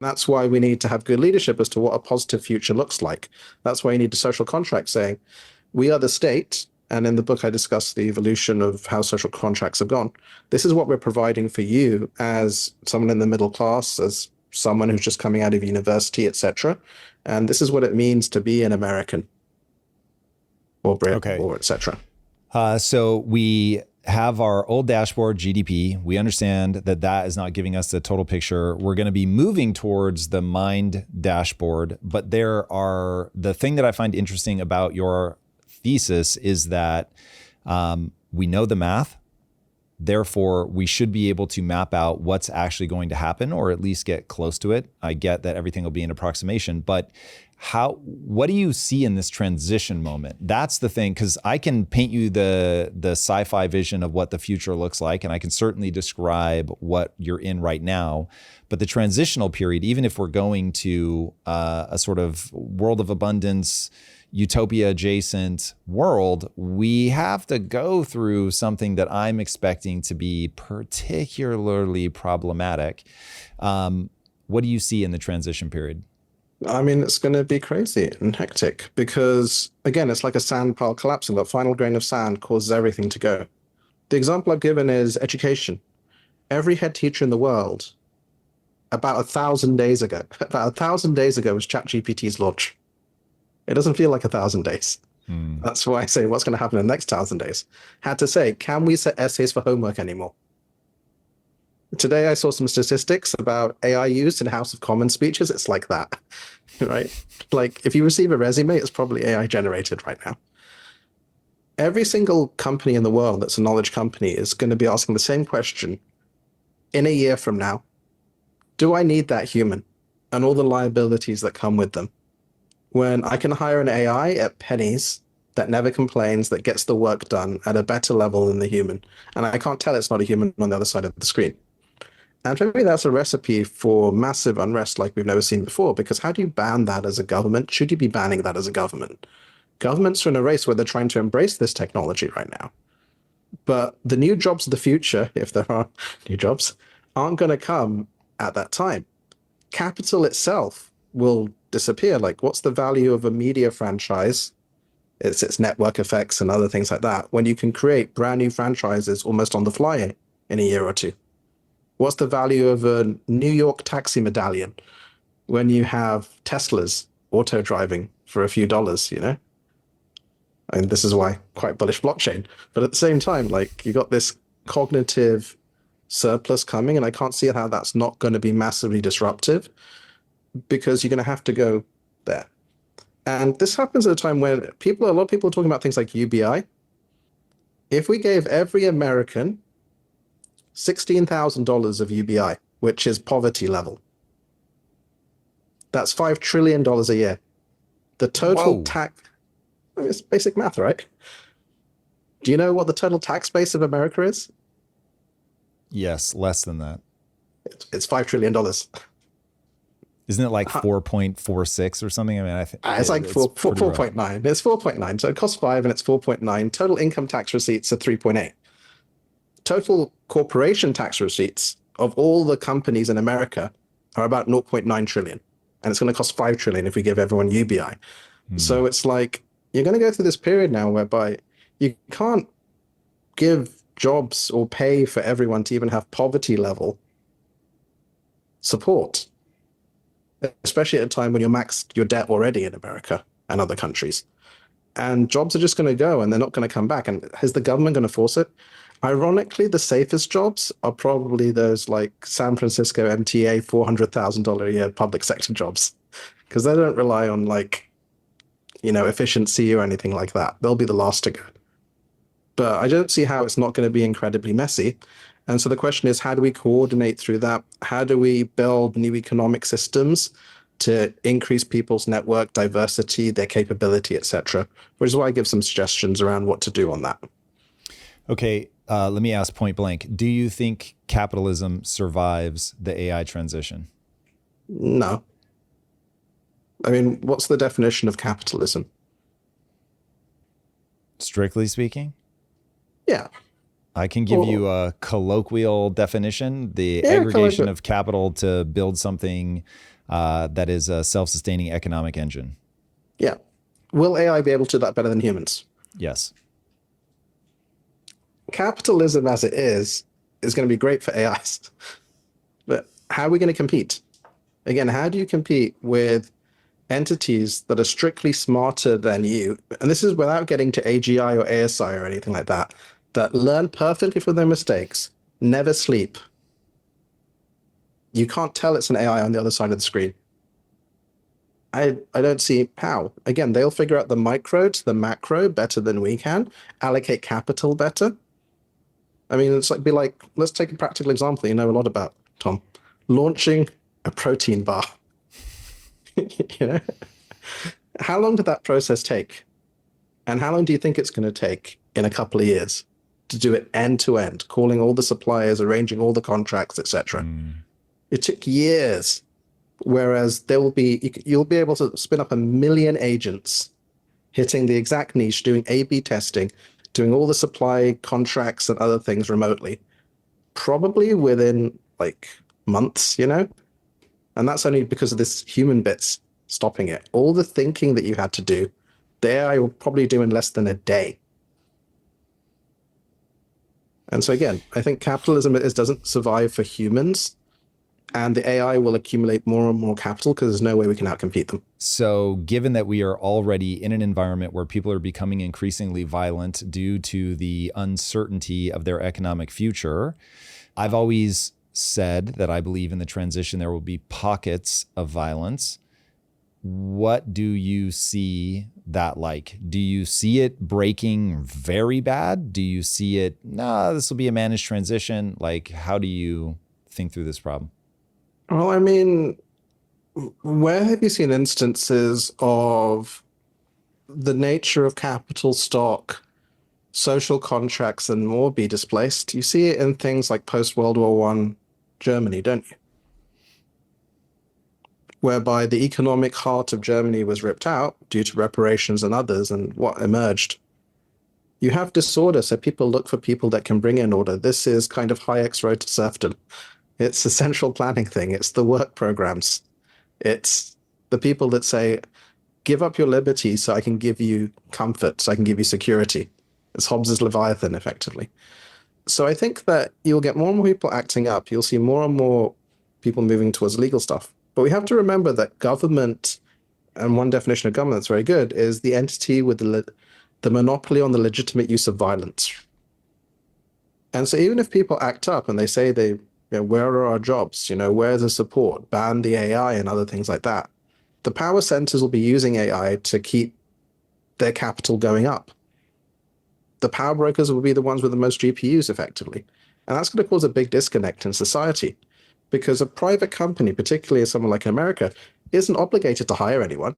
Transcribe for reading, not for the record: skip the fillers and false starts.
That's why we need to have good leadership as to what a positive future looks like. That's why you need a social contract saying, we are the state. And in the book, I discuss the evolution of how social contracts have gone. This is what we're providing for you as someone in the middle class, as someone who's just coming out of university, etc. And this is what it means to be an American or Brit Okay. or etc. So we have our old dashboard GDP. We understand that that is not giving us the total picture. We're going to be moving towards the mind dashboard, but the thing that I find interesting about your thesis is that we know the math. Therefore, we should be able to map out what's actually going to happen, or at least get close to it. I get that everything will be an approximation, but what do you see in this transition moment? That's the thing, because I can paint you the sci-fi vision of what the future looks like, and I can certainly describe what you're in right now. But the transitional period, even if we're going to a sort of world of abundance, utopia adjacent world, we have to go through something that I'm expecting to be particularly problematic. What do you see in the transition period? I mean, it's going to be crazy and hectic because, again, it's like a sand pile collapsing. The final grain of sand causes everything to go. The example I've given is education. Every head teacher in the world, about 1,000 days ago, was ChatGPT's launch. It doesn't feel like 1,000 days. That's why I say what's going to happen in the next 1,000 days. Had to say, can we set essays for homework anymore? Today, I saw some statistics about AI used in House of Commons speeches. It's like that, right? Like if you receive a resume, it's probably AI generated right now. Every single company in the world that's a knowledge company is going to be asking the same question in a year from now. Do I need that human and all the liabilities that come with them? When I can hire an AI at pennies that never complains, that gets the work done at a better level than the human. And I can't tell it's not a human on the other side of the screen. And for me, that's a recipe for massive unrest like we've never seen before, because how do you ban that as a government? Should you be banning that as a government? Governments are in a race where they're trying to embrace this technology right now. But the new jobs of the future, if there are new jobs, aren't going to come at that time. Capital itself will disappear. Like, what's the value of a media franchise? It's its network effects and other things like that, when you can create brand new franchises almost on the fly in a year or two. What's the value of a New York taxi medallion when you have Teslas auto driving for a few dollars, you know? And this is why quite bullish blockchain. But at the same time, like you got this cognitive surplus coming, and I can't see how that's not going to be massively disruptive because you're going to have to go there. And this happens at a time when a lot of people are talking about things like UBI. If we gave every American $16,000 of UBI, which is poverty level, that's $5 trillion a year. The total Whoa. tax, it's basic math, right? Do you know what the total tax base of America is? Yes, less than that. It's $5 trillion. Isn't it like 4.46 or something? I mean, I think It's like it's pretty rough. 4.9. It's 4.9. So it costs five and it's 4.9. Total income tax receipts are 3.8. Total corporation tax receipts of all the companies in America are about 0.9 trillion. And it's going to cost 5 trillion if we give everyone UBI. So it's like you're going to go through this period now whereby you can't give jobs or pay for everyone to even have poverty level support, especially at a time when you're maxed your debt already in America and other countries. And jobs are just going to go and they're not going to come back. And is the government going to force it? Ironically, the safest jobs are probably those like San Francisco MTA $400,000 a year public sector jobs, because they don't rely on efficiency or anything like that. They'll be the last to go. But I don't see how it's not going to be incredibly messy. And so the question is, how do we coordinate through that? How do we build new economic systems to increase people's network diversity, their capability, etc.? Which is why I give some suggestions around what to do on that. Okay, let me ask point blank. Do you think capitalism survives the AI transition? No. I mean, what's the definition of capitalism? Strictly speaking? Yeah. I can give you a colloquial definition: the Yeah, aggregation of capital to build something that is a self-sustaining economic engine. Yeah. Will AI be able to do that better than humans? Yes. Capitalism as it is going to be great for AIs. But how are we going to compete? Again, how do you compete with entities that are strictly smarter than you? And this is without getting to AGI or ASI or anything like that, that learn perfectly from their mistakes, never sleep. You can't tell it's an AI on the other side of the screen. I don't see how. Again, they'll figure out the micro to the macro better than we can, allocate capital better. I mean, let's take a practical example you know a lot about, Tom. Launching a protein bar. You know? How long did that process take? And how long do you think it's going to take in a couple of years to do it end to end, calling all the suppliers, arranging all the contracts, etc.? It took years. Whereas you'll be able to spin up 1 million agents hitting the exact niche, doing A/B testing, doing all the supply contracts and other things remotely, probably within like months, you know? And that's only because of this human bits stopping it. All the thinking that you had to do, the AI will probably do in less than a day. And so again, I think capitalism doesn't survive for humans. And the AI will accumulate more and more capital because there's no way we can outcompete them. So given that we are already in an environment where people are becoming increasingly violent due to the uncertainty of their economic future, I've always said that I believe in the transition there will be pockets of violence. What do you see that like? Do you see it breaking very bad? Do you see it, this will be a managed transition? Like, how do you think through this problem? Well, I mean, where have you seen instances of the nature of capital stock, social contracts, and more be displaced? You see it in things like post-World War I Germany, don't you? Whereby the economic heart of Germany was ripped out due to reparations and others, and what emerged? You have disorder, so people look for people that can bring in order. This is kind of Hayek's road to serfdom. It's a central planning thing. It's the work programs. It's the people that say, give up your liberty so I can give you comfort, so I can give you security. It's Hobbes's Leviathan, effectively. So I think that you'll get more and more people acting up. You'll see more and more people moving towards legal stuff. But we have to remember that government, and one definition of government that's very good, is the entity with the monopoly on the legitimate use of violence. And so even if people act up and they say where are our jobs? Where's the support? Ban the AI and other things like that. The power centers will be using AI to keep their capital going up. The power brokers will be the ones with the most GPUs, effectively. And that's going to cause a big disconnect in society because a private company, particularly someone like America, isn't obligated to hire anyone.